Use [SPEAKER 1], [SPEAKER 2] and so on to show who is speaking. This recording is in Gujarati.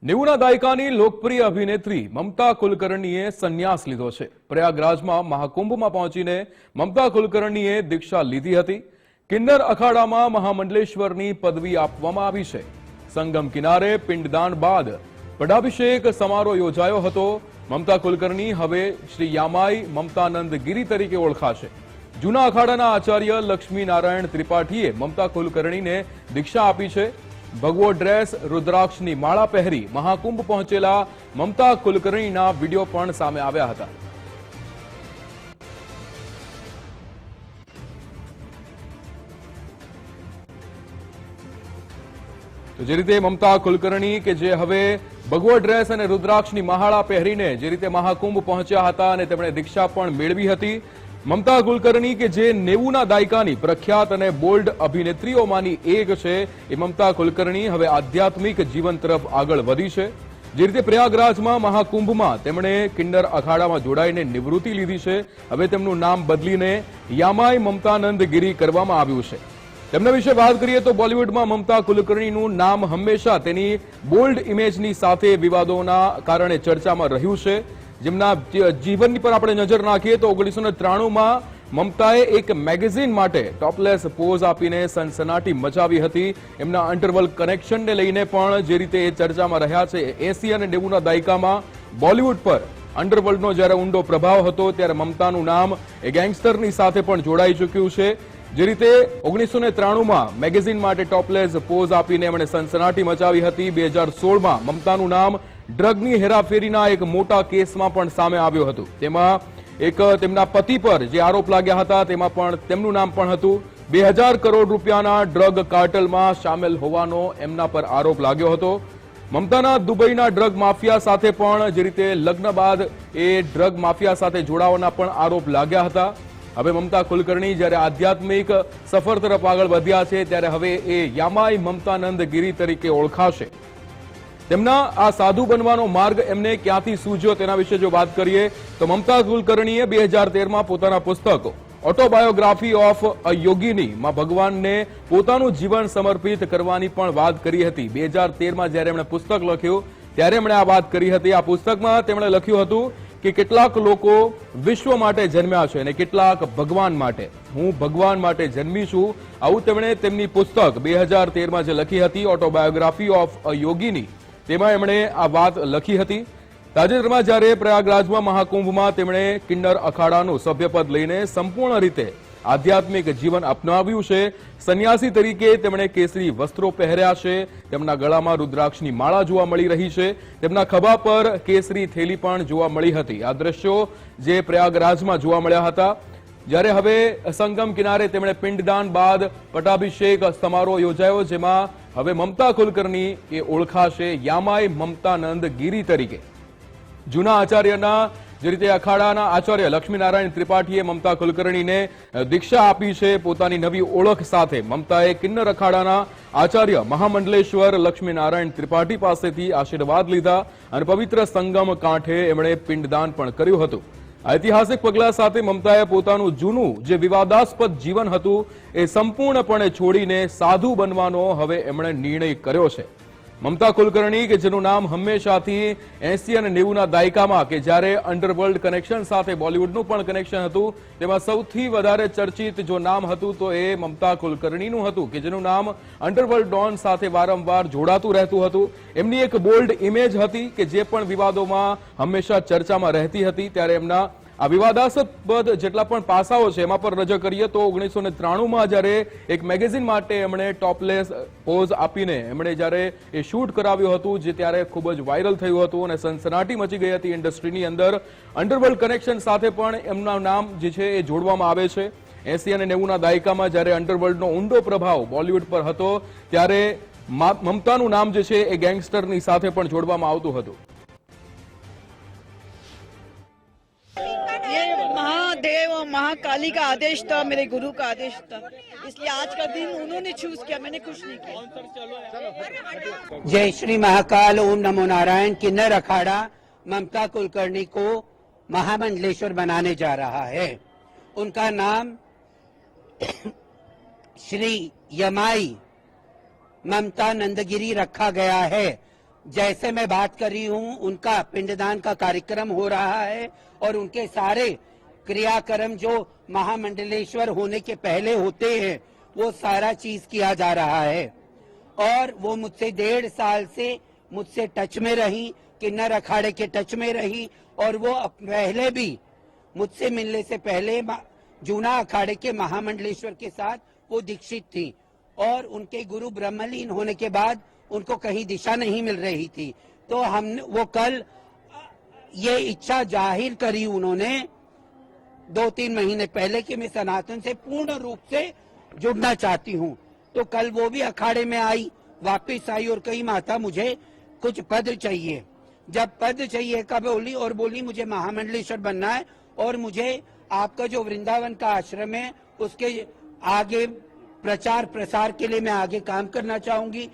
[SPEAKER 1] 90ના દાયકાની લોકપ્રિય અભિનેત્રી મમતા કુલકર્ણીએ સંન્યાસ લીધો છે। પ્રયાગરાજમાં મહાકુંભમાં પહોંચીને મમતા કુલકર્ણીએ દીક્ષા લીધી હતી। કિન્નર અખાડામાં મહામંડલેશ્વરની પદવી આપવામાં આવી છે। સંગમ કિનારે પિંડદાન બાદ પટાભિષેક સમારોહ યોજાયો હતો। મમતા કુલકર્ણી હવે શ્રી યામાઈ મમતાનંદ ગિરી તરીકે ઓળખાશે। જૂના અખાડાના આચાર્ય લક્ષ્મી નારાયણ ત્રિપાઠીએ મમતા કુલકર્ણીને દીક્ષા આપી છે। ભગવો ડ્રેસ રુદ્રાક્ષની માળા પહેરી મહાકુંભ પહોંચેલા મમતા કુલકર્ણીના વિડીયો પણ સામે આવ્યા હતા। તો જે રીતે મમતા કુલકર્ણી કે જે હવે ભગવો ડ્રેસ અને રુદ્રાક્ષની માળા પહેરીને જે રીતે મહાકુંભ પહોંચ્યા હતા અને તેમણે દીક્ષા પણ મેળવી હતી। મમતા કુલકર્ણી કે જે 90ના દાયકાની પ્રખ્યાત અને બોલ્ડ અભિનેત્રીઓમાંની એક છે, એ મમતા કુલકર્ણી હવે આધ્યાત્મિક જીવન તરફ આગળ વધી છે। જે રીતે પ્રયાગરાજમાં મહાકુંભમાં તેમણે કિન્નર અખાડામાં જોડાઈને નિવૃત્તિ લીધી છે। હવે તેમનું નામ બદલીને યામાઈ મમતાનંદ ગિરી કરવામાં આવ્યું છે। તેમના વિશે વાત કરીએ તો બોલિવૂડમાં મમતા કુલકર્ણીનું નામ હંમેશા તેની બોલ્ડ ઇમેજની સાથે વિવાદોના કારણે ચર્ચામાં રહ્યું છે। જેમના જીવનની પર આપણે નજર નાખીએ તો 1993માં મમતાએ એક મેગેઝિન માટે ટોપલેસ પોઝ આપીને સનસનાટી મચાવી હતી। એમના અંડરવર્લ્ડ કનેક્શનને લઈને પણ જે રીતે એ ચર્ચામાં રહ્યા છે। 80 અને 90ના દાયકામાં બોલિવૂડ પર અંડરવર્લ્ડનો જ્યારે ઊંડો પ્રભાવ હતો ત્યારે મમતાનું નામ એ ગેંગસ્ટરની સાથે પણ જોડાઈ ચૂક્યું છે। જે રીતે 1993માં મેગેઝિન માટે ટોપલેસ પોઝ આપીને એમણે સનસનાટી મચાવી હતી। 2016માં મમતાનું નામ ડ્રગની હેરાફેરીના એક મોટા કેસમાં પણ સામે આવ્યું હતું। તેમાં એક તેમના પતિ પર જે આરોપ લાગ્યા હતા તેમાં પણ તેમનું નામ પણ હતું। 2000 કરોડ રૂપિયાના ડ્રગ કાર્ટલમાં સામેલ હોવાનો એમના પર આરોપ લાગ્યો હતો। મમતાના દુબઈના ડ્રગ માફિયા સાથે પણ જે રીતે લગ્ન બાદ એ ડ્રગ માફિયા સાથે જોડાવાના પણ આરોપ લાગ્યા હતા। હવે મમતા કુલકર્ણી જ્યારે આધ્યાત્મિક સફર તરફ આગળ વધ્યા છે ત્યારે હવે એ યામાઈ મમતાનંદ ગિરી તરીકે ઓળખાશે। તેમના આ સાધુ બનવાનો માર્ગ એમને ક્યાંથી સૂઝ્યો તેના વિશે જો વાત કરીએ તો મમતા કુલકર્ણીએ 2013માં પોતાના પુસ્તક ઓટોબાયોગ્રાફી ઓફ અ યોગિની માં ભગવાનને પોતાનું જીવન સમર્પિત કરવાની પણ વાત કરી હતી। 2013માં જ્યારે એમણે પુસ્તક લખ્યું ત્યારે એમણે આ વાત કરી હતી। આ પુસ્તકમાં તેમણે લખ્યું હતું કે કેટલાક લોકો વિશ્વ માટે જન્મ્યા છે અને કેટલાક ભગવાન માટે। હું ભગવાન માટે જન્મી છું, આવું તેમણે તેમની પુસ્તક 2013માં જે લખી હતી ઓટોબાયોગ્રાફી ઓફ અ યોગિની તેમાં એમણે આ વાત લખી હતી। તાજેતરમાં જ્યારે પ્રયાગરાજમાં મહાકુંભમાં તેમણે કિન્નર અખાડાનું સભ્યપદ લઈને સંપૂર્ણ રીતે આધ્યાત્મિક જીવન અપનાવ્યું છે। સંન્યાસી તરીકે તેમણે કેસરી વસ્ત્રો પહેર્યા છે। તેમના ગળામાં રુદ્રાક્ષની માળા જોવા મળી રહી છે। તેમના ખભા પર કેસરી થેલી પણ જોવા મળી હતી। આ દ્રશ્યો જે પ્રયાગરાજમાં જોવા મળ્યા હતા। જ્યારે હવે સંગમ કિનારે તેમણે પિંડદાન બાદ પટાભિષેક સમારોહ યોજાયો, જેમાં હવે મમતા કુલકર્ણી એ ઓળખાશે યામાઈ મમતાનંદ ગિરી તરીકે। જૂના આચાર્યના જે રીતે અખાડાના આચાર્ય લક્ષ્મીનારાયણ ત્રિપાઠીએ મમતા કુલકર્ણીને દીક્ષા આપી છે પોતાની નવી ઓળખ સાથે। મમતાએ કિન્નર અખાડાના આચાર્ય મહામંડલેશ્વર લક્ષ્મીનારાયણ ત્રિપાઠી પાસેથી આશીર્વાદ લીધા અને પવિત્ર સંગમ કાંઠે એમણે પિંડદાન પણ કર્યું હતું। ઐતિહાસિક પગલા સાથે મમતાએ પોતાનું જૂનું જે વિવાદાસ્પદ જીવન હતું એ સંપૂર્ણપણે છોડીને સાધુ બનવાનો હવે એમણે નિર્ણય કર્યો છે। મમતા કુલકર્ણી કે જેનું નામ હંમેશાથી 80 અને 90ના દાયકામાં કે જ્યારે અંડરવર્લ્ડ કનેક્શન સાથે બોલિવૂડનું પણ કનેક્શન હતું તેમાં સૌથી વધારે ચર્ચિત જો નામ હતું તો એ મમતા કુલકર્ણીનું હતું કે જેનું નામ અંડરવર્લ્ડ ડોન સાથે વારંવાર જોડાતું રહેતું હતું। એમની એક બોલ્ડ ઇમેજ હતી કે જે પણ વિવાદોમાં હંમેશા ચર્ચામાં રહેતી હતી। ત્યારે એમના આ વિવાદાસ્પદ જેટલા પણ પાસાઓ છે એમાં પર નજર કરીએ તો 1993માં જ્યારે એક મેગેઝિન માટે એમણે ટોપલેસ પોઝ આપીને એમણે જ્યારે એ શૂટ કરાવ્યું હતું જે ત્યારે ખૂબ જ વાયરલ થયું હતું અને સનસનાટી મચી ગઈ હતી ઇન્ડસ્ટ્રીની અંદર। અંડરવર્લ્ડ કનેક્શન સાથે પણ એમના નામ જે છે એ જોડવામાં આવે છે। 80 અને 90ના દાયકામાં જ્યારે અંડરવર્લ્ડનો ઊંડો પ્રભાવ બોલિવૂડ પર હતો ત્યારે મમતાનું નામ જે છે એ ગેંગસ્ટરની સાથે પણ જોડવામાં આવતું હતું।
[SPEAKER 2] महादेव और महाकाली का आदेश था, मेरे गुरु का आदेश था, इसलिए आज का दिन उन्होंने चूज किया, मैंने कुछ नहीं किया।
[SPEAKER 3] जय श्री महाकाल, ओम नमो नारायण। किन्नर अखाड़ा ममता कुलकर्णी को महामंडलेश्वर बनाने जा रहा है। उनका नाम श्री यमाई ममता नंदगिरी रखा गया है। जैसे मैं बात कर रही हूँ उनका पिंडदान का कार्यक्रम हो रहा है और उनके सारे क्रियाक्रम जो महामंडलेश्वर होने के पहले होते हैं वो सारा चीज किया जा रहा है। और वो मुझसे 1.5 साल से मुझसे टच में रही, किन्नर अखाड़े के टच में रही, और वो पहले भी मुझसे मिलने से पहले जूना अखाड़े के महामंडलेश्वर के साथ वो दीक्षित थी और उनके गुरु ब्रह्मलीन होने के बाद उनको कहीं दिशा नहीं मिल रही थी। तो हमने वो कल ये इच्छा जाहिर करी उन्होंने 2-3 महीने पहले कि मैं सनातन से पूर्ण रूप से जुड़ना चाहती हूँ। तो कल वो भी अखाड़े में आई, वापस आई और कही माता मुझे कुछ पद चाहिए। जब पद चाहिए का बोली और बोली मुझे महामंडलेश्वर बनना है और मुझे आपका जो वृंदावन का आश्रम है उसके आगे प्रचार प्रसार के लिए मैं आगे काम करना चाहूंगी।